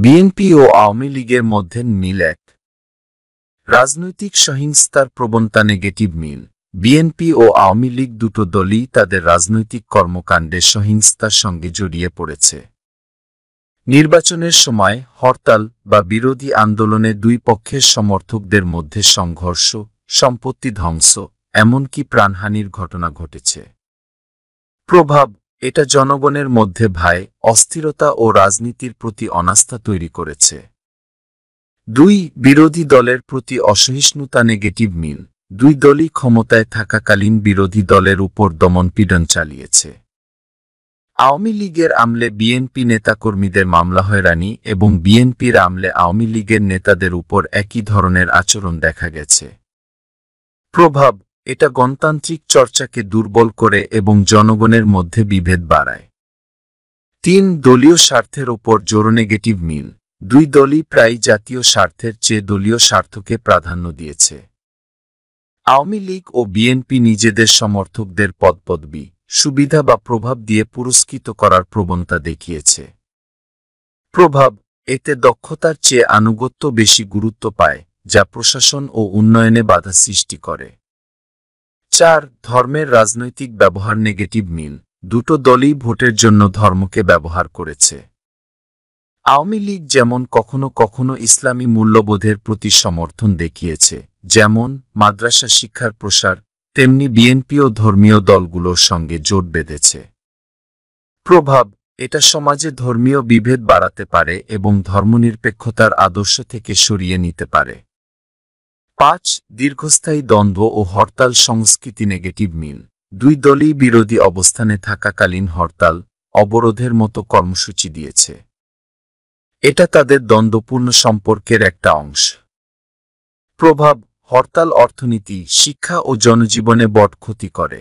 BNP ও আওয়ামী লীগের মধ্যে মিল এক। রাজনৈতিক সহিংসতার প্রবণতা নেগেটিভ মিল। বিএনপি ও আওয়ামী লীগ দুটো দলই তাদের রাজনৈতিক কর্মকাণ্ডে সহিংসতার সঙ্গে জড়িয়ে পড়েছে। নির্বাচনের সময় হরতাল বা বিরোধী আন্দোলনে দুই পক্ষের সমর্থকদের মধ্যে সংঘর্ষ, সম্পত্তি ধ্বংস, এমনকি প্রাণহানির ঘটনা ঘটেছে। প্রভাব: এটা জনগণের মধ্যে ভয়, অস্থিরতা ও রাজনীতির প্রতি অনাস্থা তৈরি করেছে। দুই বিরোধী দলের প্রতি অসহিষ্ণুতা নেগেটিভ মিল। দুই দলই ক্ষমতায় থাকাকালীন বিরোধী দলের উপর দমনপীড়ন চালিয়েছে। আওয়ামী লীগের আমলে বিএনপি নেতাকর্মীদের মামলা হয়রানি এবং বিএনপির আমলে আওয়ামী লীগের নেতাদের উপর একই ধরনের আচরণ দেখা গেছে। প্রভাব: এটা গণতান্ত্রিক চর্চাকে দুর্বল করে এবং জনগণের মধ্যে বিভেদ বাড়ায়। তিন দলীয় স্বার্থের ওপর জোর নেগেটিভ মিল। দুই দলই প্রায় জাতীয় স্বার্থের চেয়ে দলীয় স্বার্থকে প্রাধান্য দিয়েছে। আওয়ামী লীগ ও বিএনপি নিজেদের সমর্থকদের পদপদবি, সুবিধা বা প্রভাব দিয়ে পুরস্কৃত করার প্রবণতা দেখিয়েছে। প্রভাব: এতে দক্ষতার চেয়ে আনুগত্য বেশি গুরুত্ব পায়, যা প্রশাসন ও উন্নয়নে বাধা সৃষ্টি করে। চার ধর্মের রাজনৈতিক ব্যবহার নেগেটিভ মিল। দুটো দলই ভোটের জন্য ধর্মকে ব্যবহার করেছে। আওয়ামী লীগ যেমন কখনো কখনো ইসলামী মূল্যবোধের প্রতি সমর্থন দেখিয়েছে, যেমন মাদ্রাসা শিক্ষার প্রসার, তেমনি বিএনপিও ধর্মীয় দলগুলোর সঙ্গে জোট বেঁধেছে। প্রভাব: এটা সমাজে ধর্মীয় বিভেদ বাড়াতে পারে এবং ধর্মনিরপেক্ষতার আদর্শ থেকে সরিয়ে নিতে পারে। পাঁচ দীর্ঘস্থায়ী দ্বন্দ্ব ও হরতাল সংস্কৃতি নেগেটিভ মিল। দুই দলই বিরোধী অবস্থানে থাকাকালীন হরতাল, অবরোধের মতো কর্মসূচি দিয়েছে। এটা তাদের দ্বন্দ্বপূর্ণ সম্পর্কের একটা অংশ। প্রভাব: হরতাল অর্থনীতি, শিক্ষা ও জনজীবনে বড় ক্ষতি করে।